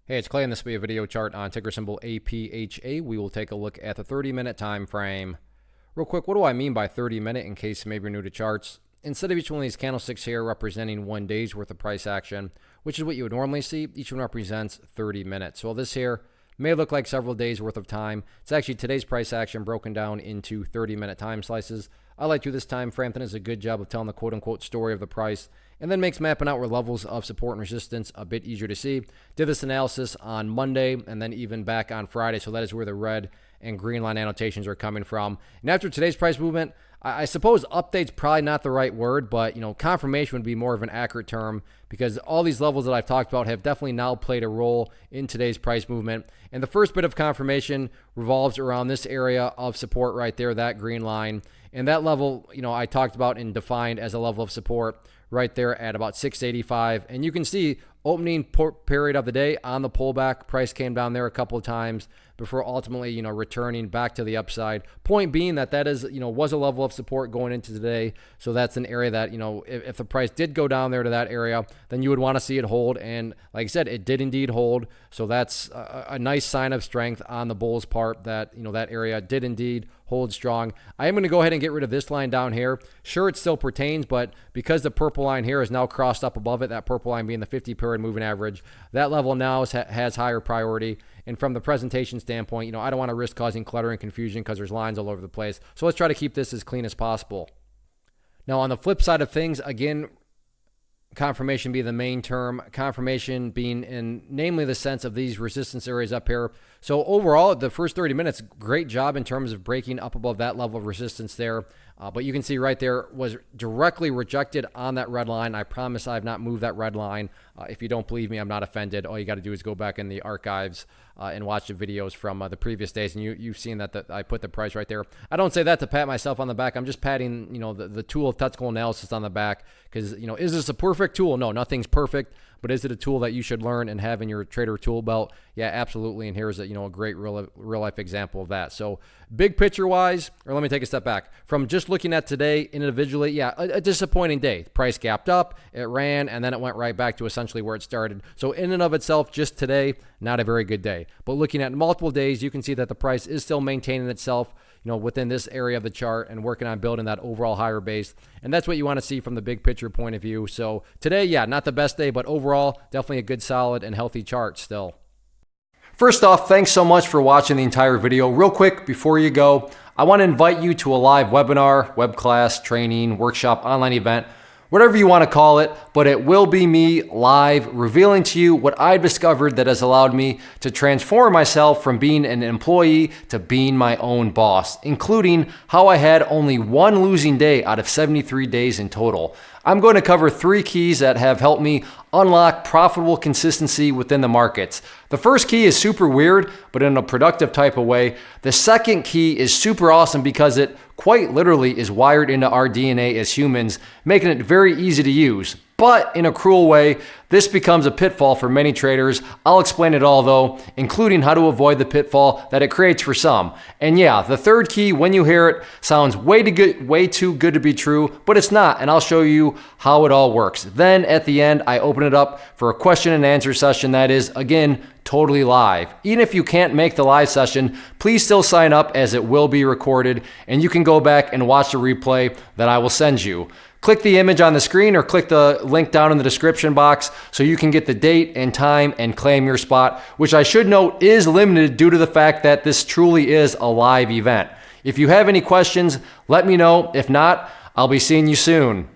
Hey, it's Clay, and this will be a video chart on ticker symbol APHA. We will take a look at the 30-minute time frame. Real quick, what do I mean by 30-minute in case maybe you're new to charts? Instead of each one of these candlesticks here representing 1 day's worth of price action, which is what you would normally see, each one represents 30 minutes. So this here may look like several days worth of time. It's actually today's price action broken down into 30-minute time slices. I like to this time frame. That does a good job of telling the quote-unquote story of the price, and then makes mapping out where levels of support and resistance a bit easier to see. Did this analysis on Monday and then even back on Friday, so that is where the red and green line annotations are coming from. And after today's price movement, I suppose update's probably not the right word, but confirmation would be more of an accurate term, because all these levels that I've talked about have definitely now played a role in today's price movement. And the first bit of confirmation revolves around this area of support right there, that green line. And that level, I talked about and defined as a level of support right there at about 685. And you can see opening period of the day on the pullback, price came down there a couple of times before ultimately, returning back to the upside. Point being that is, was a level of support going into today. So that's an area that, if the price did go down there to that area, then you would want to see it hold. And like I said, it did indeed hold. So that's a nice sign of strength on the bulls part that, that area did indeed hold strong. I am going to go ahead and get rid of this line down here. Sure, it still pertains, but because the purple line here is now crossed up above it, that purple line being the 50-period moving average, that level now has higher priority. And from the presentation standpoint, I don't want to risk causing clutter and confusion because there's lines all over the place. So let's try to keep this as clean as possible. Now, on the flip side of things, again, confirmation be the main term, confirmation being in namely the sense of these resistance areas up here. So overall, the first 30 minutes, great job in terms of breaking up above that level of resistance there. But you can see right there was directly rejected on that red line. I promise I have not moved that red line. If you don't believe me, I'm not offended. All you got to do is go back in the archives and watch the videos from the previous days, and you've seen that I put the price right there. I don't say that to pat myself on the back. I'm just patting, the tool of technical analysis on the back, because, is this a perfect tool? No, nothing's perfect, but is it a tool that you should learn and have in your trader tool belt? Yeah, absolutely. And here's a great real life example of that. So big picture wise, or let me take a step back from just looking at today individually. Yeah, a disappointing day. Price gapped up, it ran, and then it went right back to essentially where it started. So in and of itself, just today, not a very good day. But looking at multiple days, you can see that the price is still maintaining itself, within this area of the chart and working on building that overall higher base. And that's what you want to see from the big picture point of view. So today, yeah, not the best day, but overall, definitely a good, solid, and healthy chart still. First off, thanks so much for watching the entire video. Real quick, before you go, I want to invite you to a live webinar, web class, training, workshop, online event, whatever you want to call it, but it will be me live revealing to you what I've discovered that has allowed me to transform myself from being an employee to being my own boss, including how I had only one losing day out of 73 days in total. I'm going to cover 3 keys that have helped me unlock profitable consistency within the markets. The first key is super weird, but in a productive type of way. The second key is super awesome because it quite literally is wired into our DNA as humans, making it very easy to use. But in a cruel way, this becomes a pitfall for many traders. I'll explain it all though, including how to avoid the pitfall that it creates for some. And yeah, the third key, when you hear it, sounds way too good to be true, but it's not, and I'll show you how it all works. Then at the end, I open it up for a question and answer session that is, again, totally live. Even if you can't make the live session, please still sign up as it will be recorded, and you can go back and watch the replay that I will send you. Click the image on the screen or click the link down in the description box so you can get the date and time and claim your spot, which I should note is limited due to the fact that this truly is a live event. If you have any questions, let me know. If not, I'll be seeing you soon.